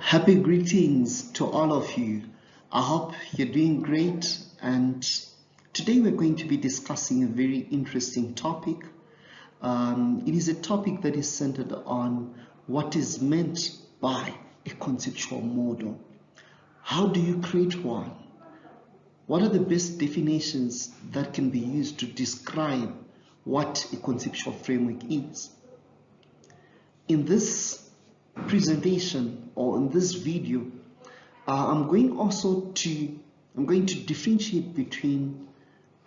Happy greetings to all of you. I hope you're doing great, and today we're going to be discussing a very interesting topic. It is a topic that is centered on what is meant by a conceptual model. How do you create one? What are the best definitions that can be used to describe what a conceptual framework is? In this presentation or in this video, I'm going to differentiate between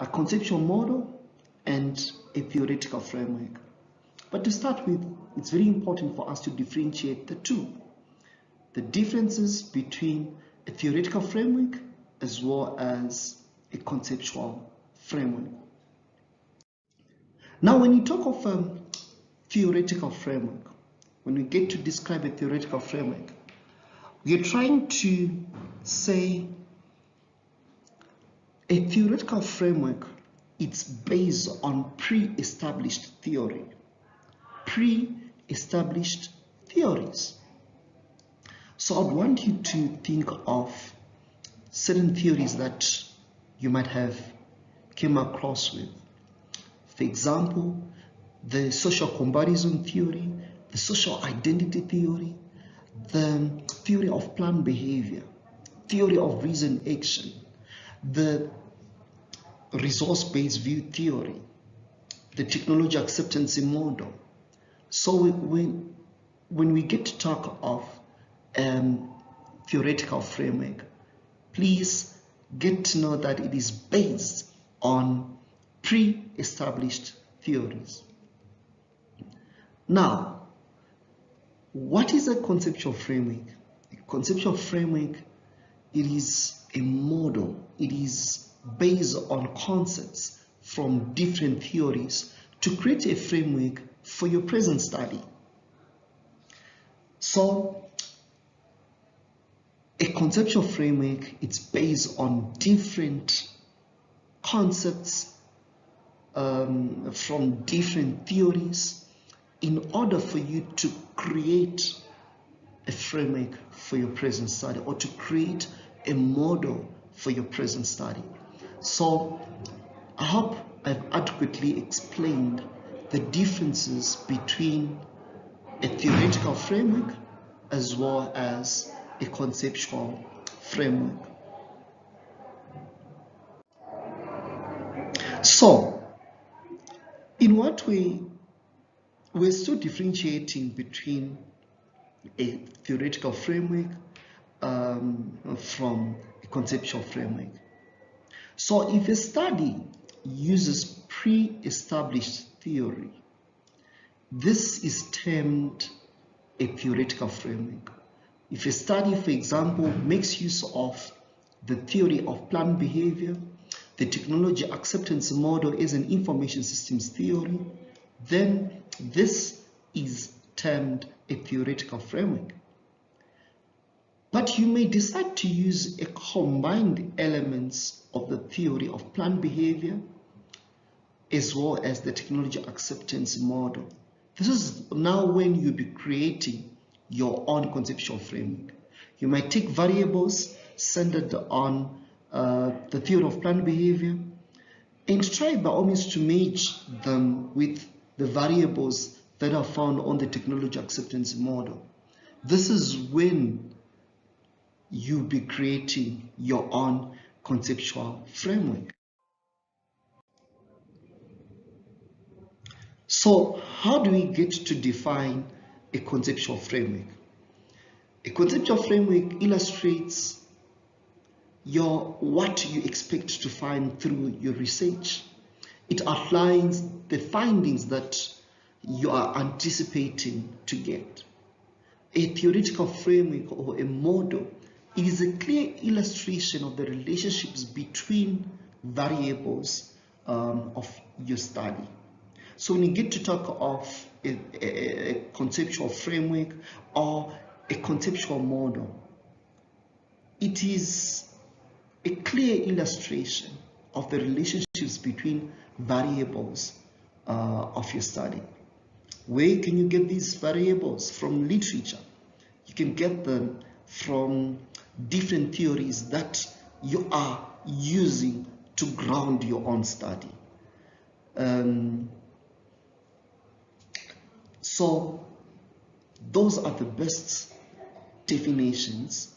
a conceptual model and a theoretical framework. But to start with, it's very important for us to differentiate the two. The differences between a theoretical framework as well as a conceptual framework. Now, when you talk of a theoretical framework, when we get to describe a theoretical framework, we are trying to say a theoretical framework, it's based on pre-established theory. Pre-established theories. So I'd want you to think of certain theories that you might have came across with. For example, the social comparison theory, the social identity theory, the theory of planned behavior, theory of reason action, the resource-based view theory, the technology acceptance model. So when we get to talk of theoretical framework, please get to know that it is based on pre-established theories. Now, what is a conceptual framework? A conceptual framework, it is a model. It is based on concepts from different theories to create a framework for your present study. So, a conceptual framework, it's based on different concepts from different theories in order for you to create a framework for your present study or to create a model for your present study. So I hope I've adequately explained the differences between a theoretical framework as well as a conceptual framework. So, in what way we're still differentiating between a theoretical framework from a conceptual framework. So if a study uses pre-established theory, this is termed a theoretical framework. If a study, for example, makes use of the theory of planned behavior, the technology acceptance model as an information systems theory, then this is termed a theoretical framework. But you may decide to use a combined elements of the theory of planned behavior as well as the technology acceptance model. This is now when you'll be creating your own conceptual framework. You might take variables centered on the theory of planned behavior and try by all means to match them with the variables that are found on the technology acceptance model. This is when you'll be creating your own conceptual framework. So how do we get to define a conceptual framework? A conceptual framework illustrates what you expect to find through your research. It outlines the findings that you are anticipating to get. A theoretical framework or a model, it is a clear illustration of the relationships between variables of your study. So when you get to talk of a conceptual framework or a conceptual model, it is a clear illustration of the relationships between variables of your study. Where can you get these variables? From literature. You can get them from different theories that you are using to ground your own study. So those are the best definitions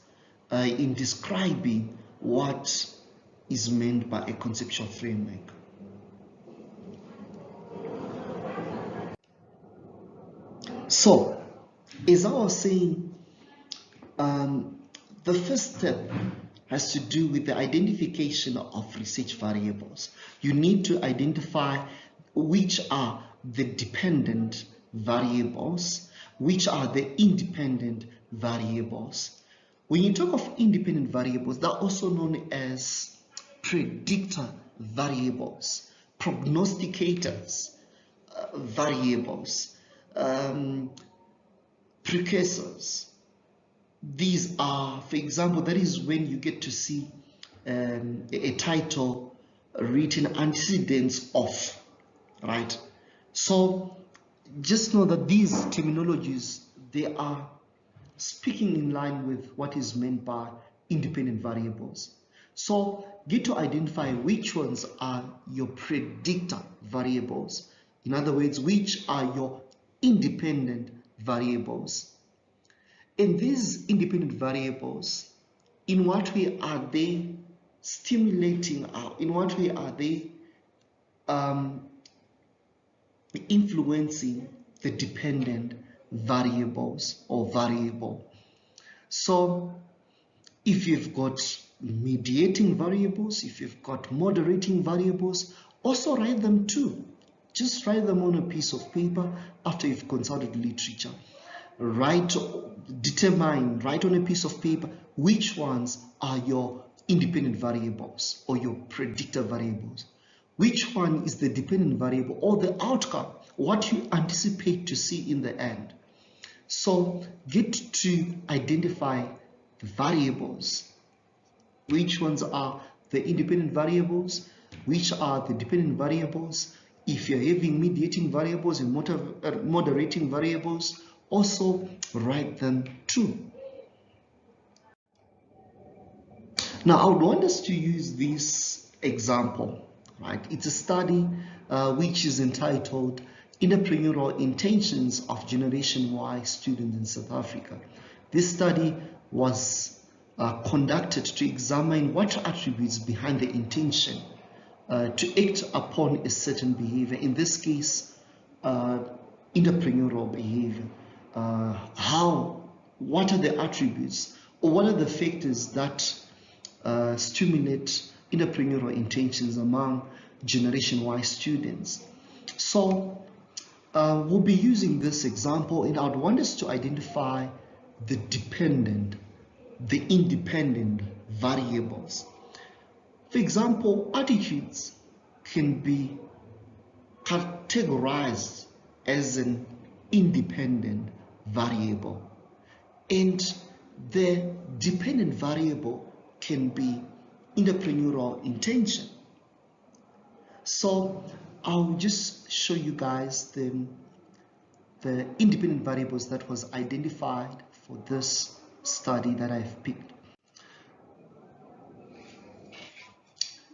in describing what is meant by a conceptual framework. So, as I was saying, the first step has to do with the identification of research variables. You need to identify which are the dependent variables, which are the independent variables. When you talk of independent variables, they're also known as predictor variables, prognosticators variables, precursors. These are, for example, that is when you get to see a title written antecedents of, right? So just know that these terminologies, they are speaking in line with what is meant by independent variables. So get to identify which ones are your predictor variables. In other words, which are your independent variables. And these independent variables, in what way are they stimulating, in what way are they influencing the dependent variables or variable? So if you've got mediating variables, if you've got moderating variables, also write them too. Just write them on a piece of paper after you've consulted literature. Write on a piece of paper which ones are your independent variables or your predictor variables. Which one is the dependent variable or the outcome, what you anticipate to see in the end. So get to identify the variables. Which ones are the independent variables? Which are the dependent variables? If you're having mediating variables and moderating variables, also write them too. Now, I would want us to use this example, right? It's a study which is entitled Entrepreneurial Intentions of Generation Y Students in South Africa. This study was conducted to examine what attributes behind the intention to act upon a certain behavior, in this case, entrepreneurial behavior. What are the attributes or what are the factors that stimulate entrepreneurial intentions among Generation Y students? So we'll be using this example, and I would want us to identify the dependent, the independent variables. For example, attitudes can be categorized as an independent variable, and the dependent variable can be entrepreneurial intention. So I'll just show you guys the independent variables that was identified for this study that I've picked.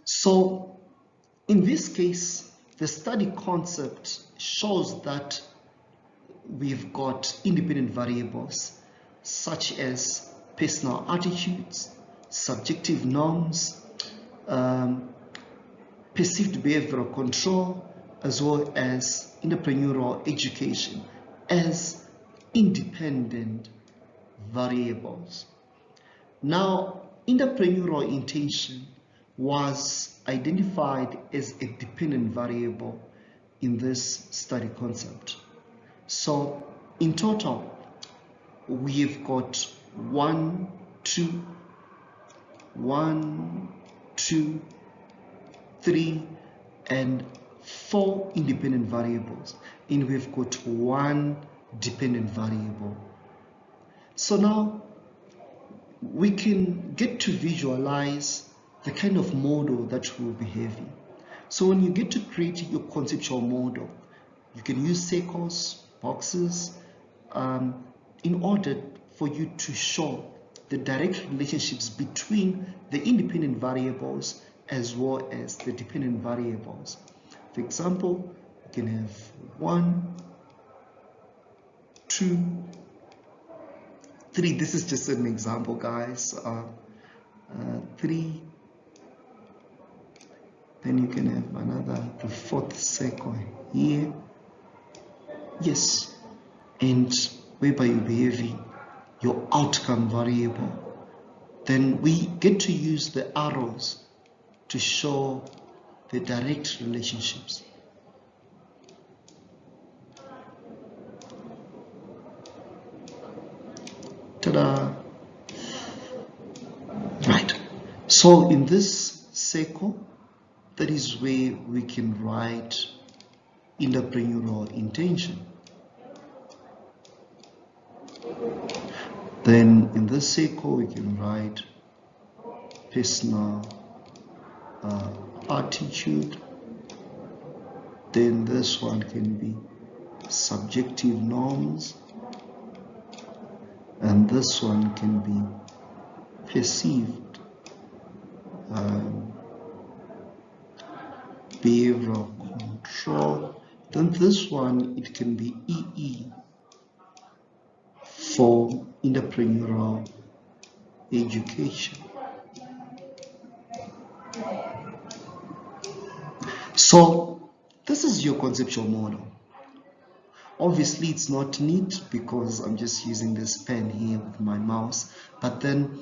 So in this case, the study concept shows that we've got independent variables such as personal attitudes, subjective norms, perceived behavioral control, as well as entrepreneurial education as independent variables. Now, entrepreneurial intention was identified as a dependent variable in this study concept. So in total, we've got 1, 2, 3, and 4 independent variables, and we've got 1 dependent variable. So now we can get to visualize the kind of model that we'll be having. So when you get to create your conceptual model, you can use circles, boxes, in order for you to show the direct relationships between the independent variables as well as the dependent variables. For example, you can have 1, 2, 3. This is just an example, guys. 3. Then you can have the fourth circle here. Yes. And whereby you'll be having your outcome variable. Then we get to use the arrows to show the direct relationships. Ta-da! Right. So in this circle, that is where we can write entrepreneurial intention. Then in this circle, we can write personal attitude. Then this one can be subjective norms. And this one can be perceived behavioral control. Then this one, it can be EE for entrepreneurial education. So this is your conceptual model. Obviously it's not neat because I'm just using this pen here with my mouse, but then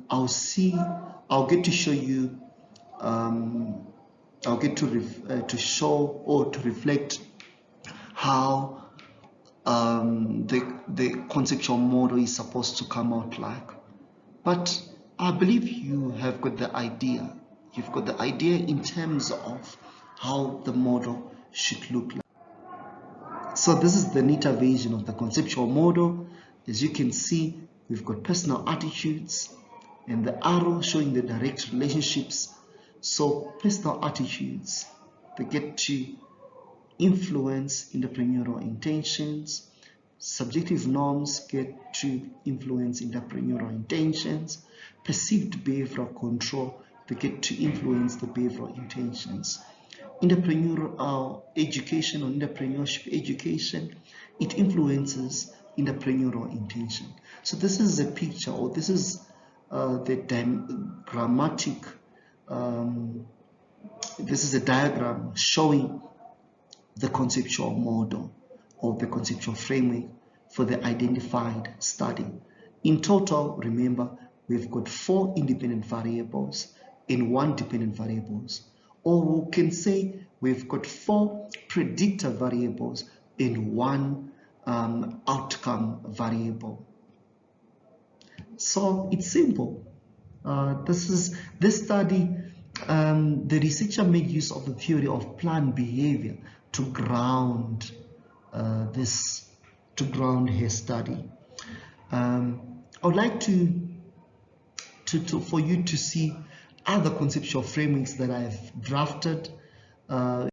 I'll get to show you I'll get to show or to reflect how the conceptual model is supposed to come out like. But I believe you have got the idea. You've got the idea in terms of how the model should look like. So this is the neater version of the conceptual model. As you can see, we've got personal attitudes and the arrow showing the direct relationships. So personal attitudes, they get to influence entrepreneurial intentions. Subjective norms get to influence entrepreneurial intentions. Perceived behavioral control, they get to influence the behavioral intentions. Entrepreneurial education or entrepreneurship education, it influences entrepreneurial intention. So this is a picture, or this is this is a diagram showing the conceptual model or the conceptual framework for the identified study. In total, remember, we've got 4 independent variables and 1 dependent variables. Or we can say we've got 4 predictor variables and 1 outcome variable. So it's simple. This study, the researcher made use of the theory of planned behavior to ground her study. I would like for you to see other conceptual frameworks that I've drafted.